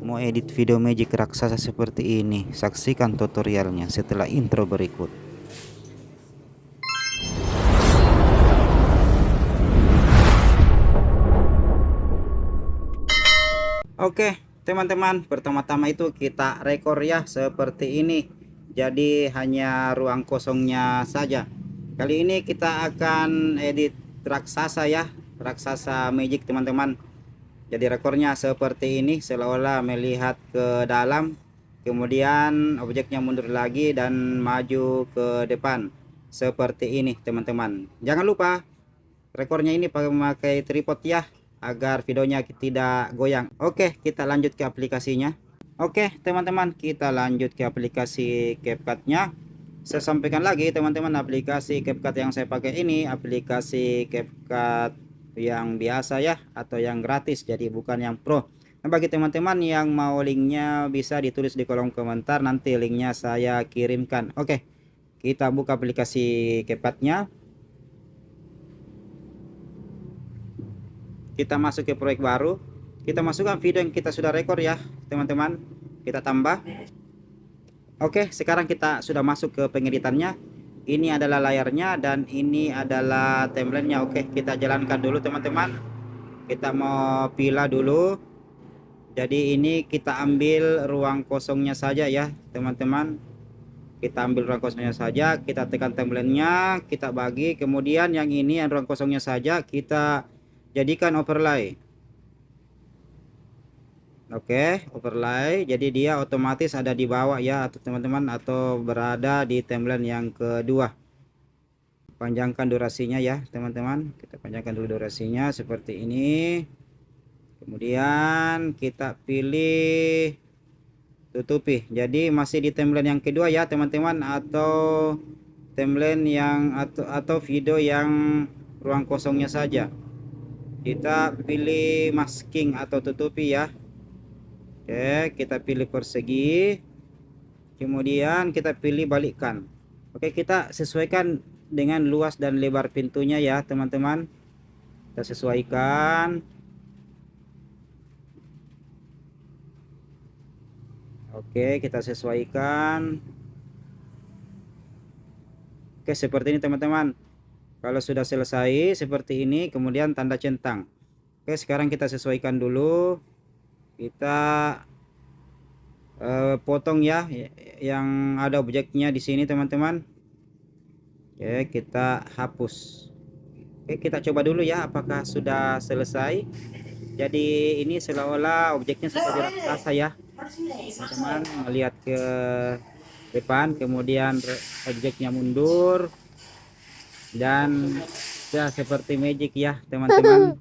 Mau edit video magic raksasa seperti ini? Saksikan tutorialnya setelah intro berikut. Oke teman-teman, pertama-tama itu kita rekor ya seperti ini. Jadi hanya ruang kosongnya saja. Kali ini kita akan edit raksasa ya, raksasa magic teman-teman. Jadi rekornya seperti ini, seolah-olah melihat ke dalam, kemudian objeknya mundur lagi dan maju ke depan seperti ini teman-teman. Jangan lupa rekornya ini memakai tripod ya, agar videonya tidak goyang. Oke, kita lanjut ke aplikasinya. Oke teman-teman, kita lanjut ke aplikasi CapCut-nya. Saya sampaikan lagi teman-teman, aplikasi CapCut yang saya pakai ini aplikasi CapCut yang biasa ya, atau yang gratis, jadi bukan yang pro. Nah, bagi teman-teman yang mau linknya bisa ditulis di kolom komentar, nanti linknya saya kirimkan. Oke, kita buka aplikasi CapCut-nya. Kita masuk ke proyek baru, kita masukkan video yang kita sudah rekor ya teman-teman, kita tambah. Oke, sekarang kita sudah masuk ke pengeditannya. Ini adalah layarnya dan ini adalah timelinenya. Oke, kita jalankan dulu teman-teman. Kita mau pilih dulu. Jadi ini kita ambil ruang kosongnya saja ya teman-teman. Kita ambil ruang kosongnya saja, kita tekan timelinenya, kita bagi. Kemudian yang ini yang ruang kosongnya saja kita jadikan overlay. Oke, overlay, jadi dia otomatis ada di bawah ya atau teman-teman, atau berada di timeline yang kedua. Panjangkan durasinya ya teman-teman, kita panjangkan dulu durasinya seperti ini. Kemudian kita pilih tutupi, jadi masih di timeline yang kedua ya teman-teman, atau timeline yang atau video yang ruang kosongnya saja. Kita pilih masking atau tutupi ya. Oke, kita pilih persegi, kemudian kita pilih balikkan. Oke, kita sesuaikan dengan luas dan lebar pintunya ya teman-teman, kita sesuaikan. Oke, kita sesuaikan. Oke, seperti ini teman-teman. Kalau sudah selesai seperti ini, kemudian tanda centang. Oke, sekarang kita sesuaikan dulu. Kita potong ya yang ada objeknya di sini teman-teman. Oke, kita hapus. Oke, kita coba dulu ya apakah sudah selesai. Jadi ini seolah-olah objeknya seperti raksasa ya teman-teman. Melihat ke depan, kemudian objeknya mundur, dan ya seperti magic ya teman-teman.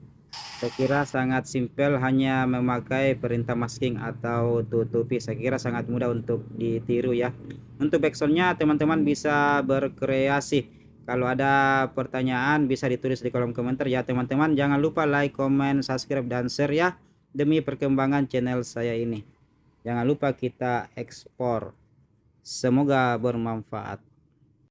Saya kira sangat simpel, hanya memakai perintah masking atau tutupi. Saya kira sangat mudah untuk ditiru ya. Untuk backsoundnya teman-teman bisa berkreasi. Kalau ada pertanyaan bisa ditulis di kolom komentar ya teman-teman. Jangan lupa like, comment, subscribe, dan share ya, demi perkembangan channel saya ini. Jangan lupa kita ekspor. Semoga bermanfaat.